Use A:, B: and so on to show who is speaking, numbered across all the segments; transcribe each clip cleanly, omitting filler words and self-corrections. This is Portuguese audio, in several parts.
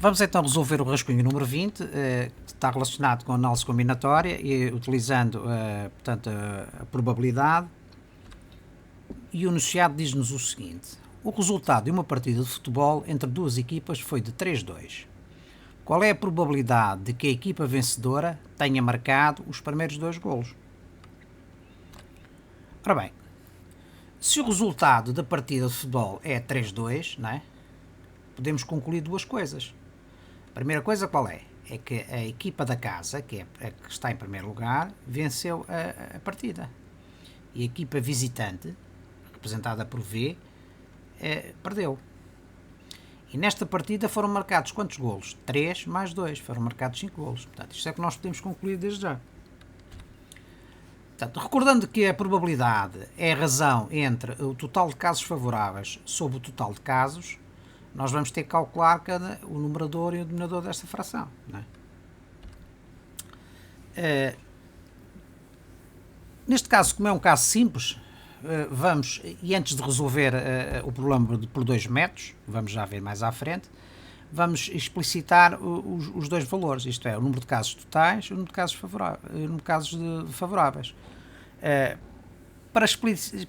A: Vamos então resolver o rascunho número 20, que está relacionado com a análise combinatória e utilizando portanto, a probabilidade. E o enunciado diz-nos o seguinte: o resultado de uma partida de futebol entre duas equipas foi de 3-2. Qual é a probabilidade de que a equipa vencedora tenha marcado os primeiros 2 golos? Ora bem, se o resultado da partida de futebol é 3-2, não é? Podemos concluir duas coisas. A primeira coisa qual é? É que a equipa da casa, que é a que está em primeiro lugar, venceu a partida. E a equipa visitante, representada por V, perdeu. E nesta partida foram marcados quantos golos? 3 mais 2, foram marcados 5 golos. Portanto, isto é que nós podemos concluir desde já. Portanto, recordando que a probabilidade é a razão entre o total de casos favoráveis sobre o total de casos, nós vamos ter que calcular o numerador e o denominador desta fração. Não é? Neste caso, como é um caso simples, vamos, e antes de resolver o problema por 2 métodos, vamos já ver mais à frente, vamos explicitar os 2 valores, isto é, o número de casos totais e o número de casos favoráveis.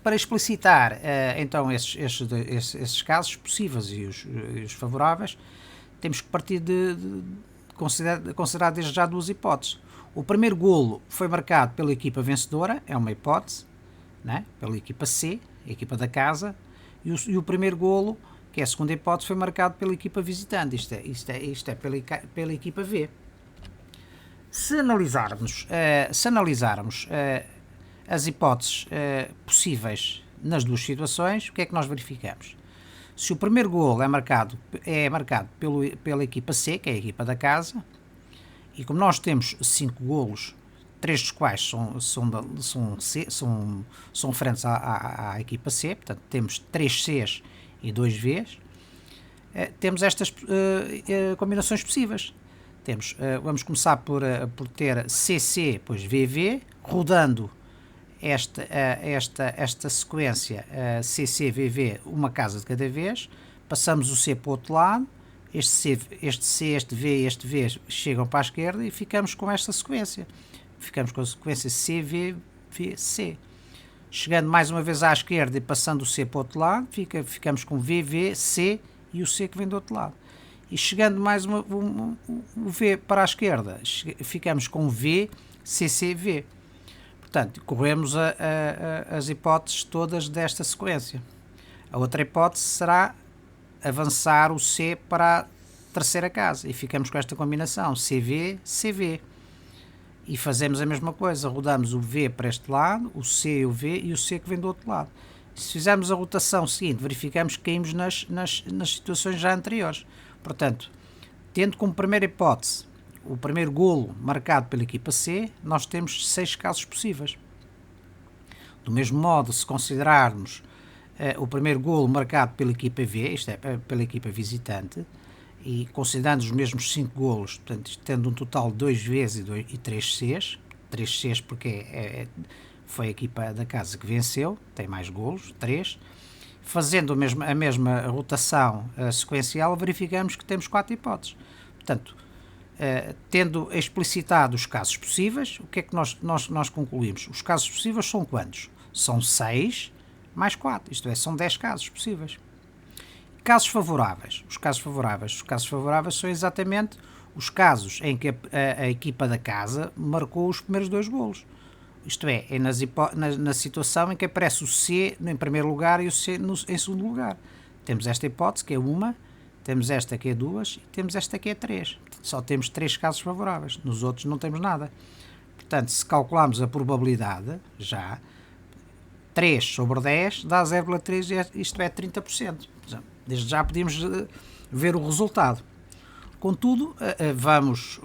A: Para explicitar então esses casos possíveis e os favoráveis, temos que partir de considerar desde já 2 hipóteses. O primeiro golo foi marcado pela equipa vencedora, é uma hipótese, né? Pela equipa C, a equipa da casa, e o primeiro golo, que é a segunda hipótese, foi marcado pela equipa visitante, isto é pela equipa V. Se analisarmos as hipóteses possíveis nas 2 situações, o que é que nós verificamos? Se o primeiro golo é marcado pela equipa C, que é a equipa da casa, e como nós temos 5 golos, 3 dos quais são referentes à equipa C, portanto temos 3 Cs e 2 Vs, temos estas combinações possíveis. Vamos começar por ter CC, depois VV, rodando esta sequência CC-VV, uma casa de cada vez, passamos o C para o outro lado, este C, este V e este V chegam para a esquerda e ficamos com esta sequência. Ficamos com a sequência C-V-V-C. Chegando mais uma vez à esquerda e passando o C para o outro lado, ficamos com V-V-C e o C que vem do outro lado. E chegando mais o V para a esquerda, ficamos com V-C-C-V. Portanto, corremos as hipóteses todas desta sequência. A outra hipótese será avançar o C para a terceira casa e ficamos com esta combinação CV-CV. E fazemos a mesma coisa, rodamos o V para este lado, o C e o V e o C que vem do outro lado. Se fizermos a rotação seguinte, verificamos que caímos nas situações já anteriores. Portanto, tendo como primeira hipótese o primeiro golo marcado pela equipa C, nós temos 6 casos possíveis. Do mesmo modo, se considerarmos o primeiro golo marcado pela equipa V, isto é, pela equipa visitante, e considerando os mesmos 5 golos, portanto, tendo um total de 2 Vs e 3 Cs, 3 Cs porque foi a equipa da casa que venceu, tem mais golos, 3, fazendo a mesma rotação sequencial, verificamos que temos 4 hipóteses. Portanto, tendo explicitado os casos possíveis, o que é que nós concluímos? Os casos possíveis são quantos? São 6 mais 4, isto é, são 10 casos possíveis. Casos favoráveis. Os casos favoráveis são exatamente os casos em que a equipa da casa marcou os primeiros 2 golos. Isto é na situação em que aparece o C em primeiro lugar e o C em segundo lugar. Temos esta hipótese que é uma, temos esta que é 2 e temos esta que é 3. Só temos 3 casos favoráveis, nos outros não temos nada. Portanto, se calcularmos a probabilidade, já, 3 sobre 10 dá 0,3, isto é 30%. Desde já podemos ver o resultado. Contudo, vamos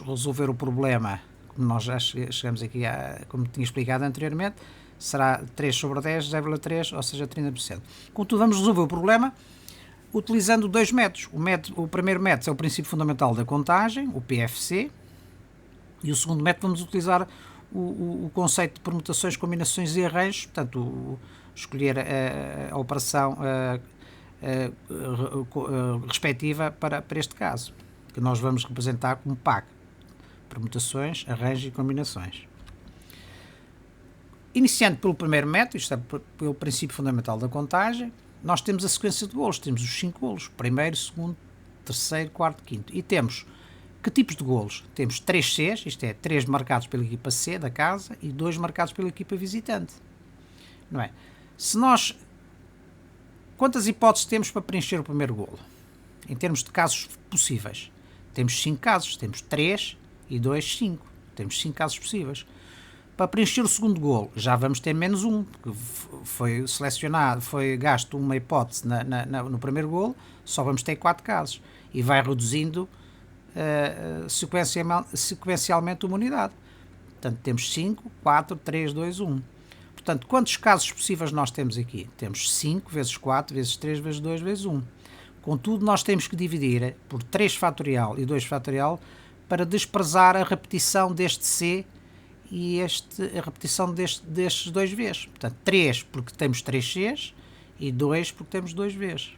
A: resolver o problema, como nós já chegamos aqui, como tinha explicado anteriormente, será 3 sobre 10, 0,3, ou seja, 30%. Contudo, vamos resolver o problema utilizando 2 métodos. O primeiro método é o princípio fundamental da contagem, o PFC, e o segundo método vamos utilizar o conceito de permutações, combinações e arranjos, portanto, escolher a operação respectiva para este caso, que nós vamos representar como PAC, permutações, arranjos e combinações. Iniciando pelo primeiro método, isto é, pelo princípio fundamental da contagem, nós temos a sequência de golos, temos os 5 golos, primeiro, segundo, terceiro, quarto, quinto, e temos que tipos de golos? Temos 3 Cs, isto é, 3 marcados pela equipa C da casa e 2 marcados pela equipa visitante, não é? Se nós, quantas hipóteses temos para preencher o primeiro golo? Em termos de casos possíveis, temos 5 casos, temos 3 e 2, 5, temos 5 casos possíveis. Para preencher o segundo golo, já vamos ter menos um, porque foi selecionado, foi gasto uma hipótese no primeiro golo, só vamos ter 4 casos, e vai reduzindo sequencialmente uma unidade. Portanto, temos 5, 4, 3, 2, 1. Portanto, quantos casos possíveis nós temos aqui? Temos 5 vezes 4 vezes 3 vezes 2 vezes 1. Contudo, nós temos que dividir por 3 fatorial e 2 fatorial para desprezar a repetição deste C e a repetição destes 2 Vs. Portanto, 3 porque temos 3 Cs e 2 porque temos 2 Vs.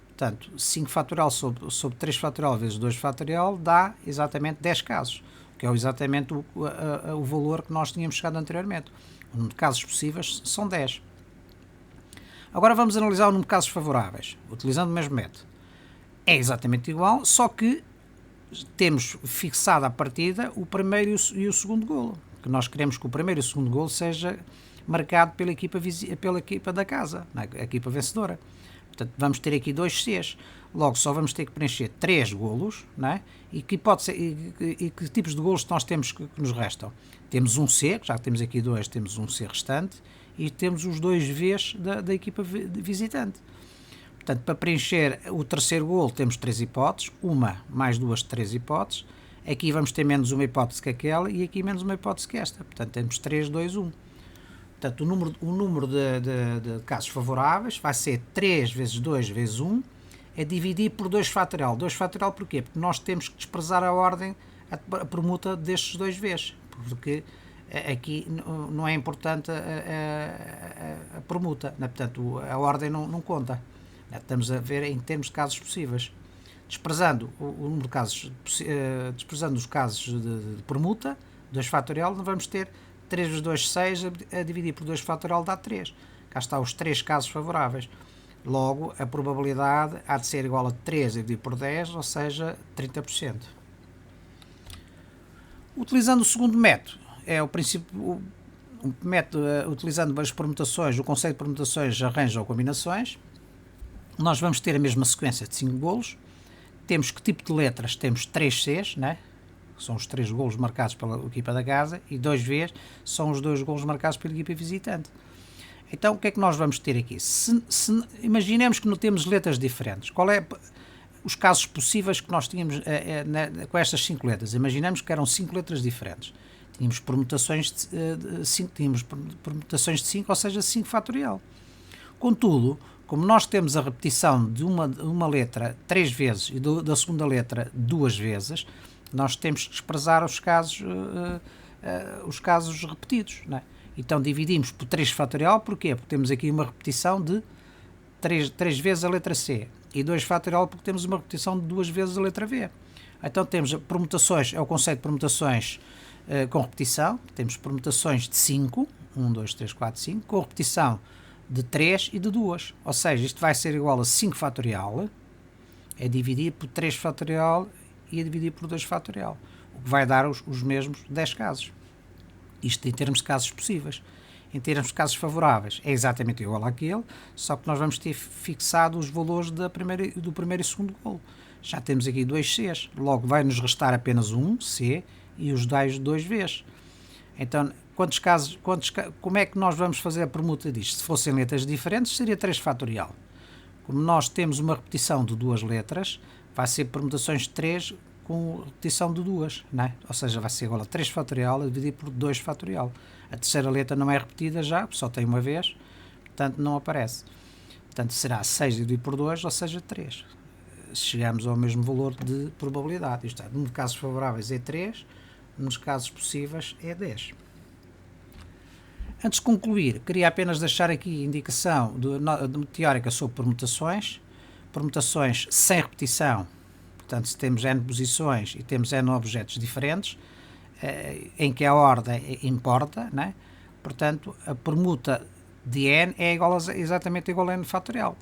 A: Portanto, 5 fatorial sobre 3 fatorial vezes 2 fatorial dá exatamente 10 casos, que é exatamente o valor que nós tínhamos chegado anteriormente. O número de casos possíveis são 10. Agora vamos analisar o número de casos favoráveis, utilizando o mesmo método. É exatamente igual, só que temos fixado à partida o primeiro e o segundo golo, que nós queremos que o primeiro e o segundo golo seja marcado pela equipa da casa, a equipa vencedora. Portanto, vamos ter aqui 2 Cs. Logo, só vamos ter que preencher 3 golos, não é? E que tipos de golos nós temos que nos restam? Temos um C, já que temos aqui 2, temos um C restante, e temos os 2 Vs da equipa visitante. Portanto, para preencher o terceiro golo temos 3 hipóteses, uma mais 2, 3 hipóteses. Aqui vamos ter menos uma hipótese que aquela e aqui menos uma hipótese que esta. Portanto, temos 3, 2, 1. Portanto, o número de casos favoráveis vai ser 3 vezes 2 vezes 1, é dividir por 2 fatorial. 2 fatorial porquê? Porque nós temos que desprezar a ordem, a permuta destes 2 vezes, porque aqui não é importante a permuta, né? Portanto, a ordem não conta. Estamos a ver em termos de casos possíveis. Desprezando o número de casos, desprezando os casos de permuta, 2 fatorial, vamos ter 3 vezes 2, 6, a dividir por 2 fatorial dá 3. Cá está os 3 casos favoráveis. Logo, a probabilidade há de ser igual a 3 a dividir por 10, ou seja, 30%. Utilizando o segundo método, é o princípio, o método utilizando as permutações, o conceito de permutações, arranjos ou combinações, nós vamos ter a mesma sequência de 5 golos. Temos que tipo de letras? Temos 3 Cs, né? São os 3 golos marcados pela equipa da casa, e 2 Vs são os 2 golos marcados pela equipa visitante. Então, o que é que nós vamos ter aqui? Imaginemos que não temos letras diferentes. Qual é os casos possíveis que nós tínhamos com estas 5 letras? Imaginemos que eram 5 letras diferentes. Tínhamos permutações de 5, ou seja, 5 fatorial. Contudo, como nós temos a repetição de uma letra 3 vezes e da segunda letra 2 vezes, nós temos que desprezar os casos repetidos, não é? Então dividimos por 3 fatorial, porquê? Porque temos aqui uma repetição de 3 vezes a letra C, e 2 fatorial porque temos uma repetição de 2 vezes a letra V. Então temos permutações, é o conceito de permutações com repetição, temos permutações de 5, 1, 2, 3, 4, 5, com repetição de 3 e de 2, ou seja, isto vai ser igual a 5 fatorial, é dividir por 3 fatorial e a dividir por 2 fatorial, o que vai dar os mesmos 10 casos. Isto em termos de casos possíveis. Em termos de casos favoráveis, é exatamente igual àquele, só que nós vamos ter fixado os valores do primeiro e segundo golo. Já temos aqui 2 Cs, logo vai-nos restar apenas um C e os 2 Vs. Então, como é que nós vamos fazer a permuta disto? Se fossem letras diferentes, seria 3 fatorial. Como nós temos uma repetição de 2 letras, vai ser permutações de 3 com repetição de 2, não é? Ou seja, vai ser igual a 3 fatorial a dividir por 2 fatorial. A terceira letra não é repetida já, só tem uma vez, portanto não aparece. Portanto será 6 dividido por 2, ou seja, 3. Chegamos ao mesmo valor de probabilidade. Isto é, nos casos favoráveis é 3, nos casos possíveis é 10. Antes de concluir, queria apenas deixar aqui indicação teórica sobre permutações. permutações sem repetição, portanto, se temos n posições e temos n objetos diferentes, em que a ordem importa, né? Portanto, a permuta de n é exatamente igual a n fatorial.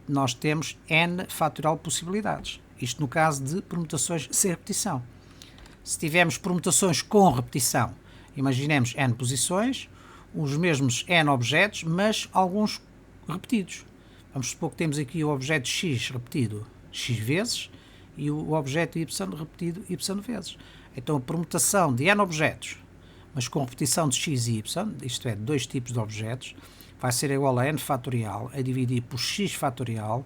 A: Nós temos n fatorial possibilidades. Isto no caso de permutações sem repetição. Se tivermos permutações com repetição, imaginemos n posições, os mesmos n objetos, mas alguns repetidos. Vamos supor que temos aqui o objeto x repetido x vezes e o objeto y repetido y vezes. Então a permutação de n objetos, mas com repetição de x e y, isto é, dois tipos de objetos, vai ser igual a n fatorial a dividir por x fatorial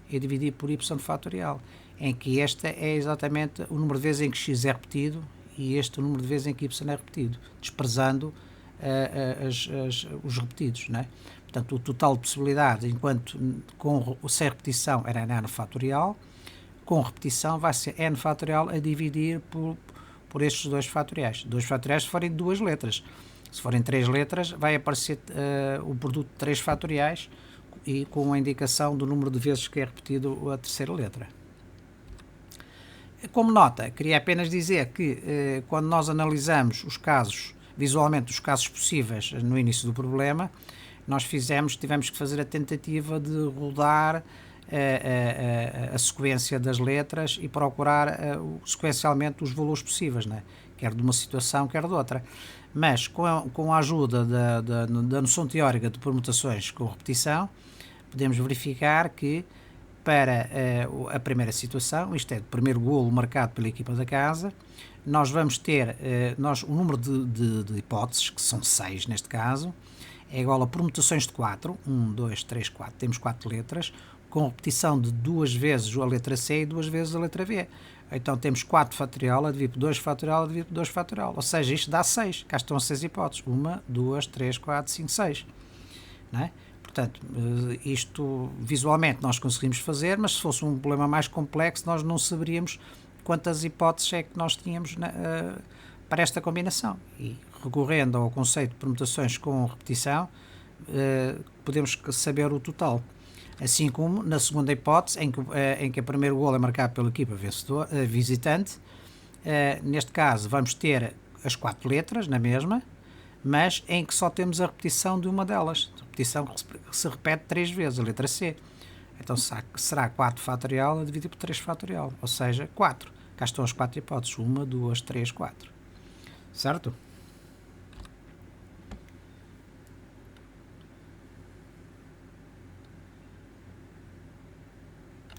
A: e a dividir por y fatorial, em que este é exatamente o número de vezes em que x é repetido e este o número de vezes em que y é repetido, desprezando os repetidos, não é? Portanto, o total de possibilidades, enquanto sem repetição era n fatorial, com repetição vai ser n fatorial a dividir por estes dois fatoriais. Dois fatoriais se forem duas letras. Se forem três letras, vai aparecer o produto de três fatoriais e com a indicação do número de vezes que é repetido a terceira letra. Como nota, queria apenas dizer que quando nós analisamos os casos, visualmente os casos possíveis no início do problema, nós tivemos que fazer a tentativa de rodar a sequência das letras e procurar sequencialmente os valores possíveis, né? Quer de uma situação, quer de outra. Mas com a ajuda da noção teórica de permutações com repetição, podemos verificar que para a primeira situação, isto é, o primeiro golo marcado pela equipa da casa, nós vamos ter o número de hipóteses, que são 6 neste caso, é igual a permutações de 4, 1, 2, 3, 4, temos 4 letras, com repetição de 2 vezes a letra C e 2 vezes a letra V. Então temos 4 fatorial a dividir por 2 fatorial a dividir por 2 fatorial, ou seja, isto dá 6, cá estão as 6 hipóteses, 1, 2, 3, 4, 5, 6, não é? Portanto, isto visualmente nós conseguimos fazer, mas se fosse um problema mais complexo nós não saberíamos quantas hipóteses é que nós tínhamos para esta combinação. E recorrendo ao conceito de permutações com repetição, podemos saber o total. Assim como na segunda hipótese, em que o primeiro golo é marcado pela equipa visitante, neste caso vamos ter as 4 letras na mesma, mas em que só temos a repetição de uma delas, a repetição que se repete 3 vezes, a letra C. Então será 4 fatorial a dividir por 3 fatorial, ou seja, 4. Cá estão as 4 hipóteses, 1, 2, 3, 4. Certo?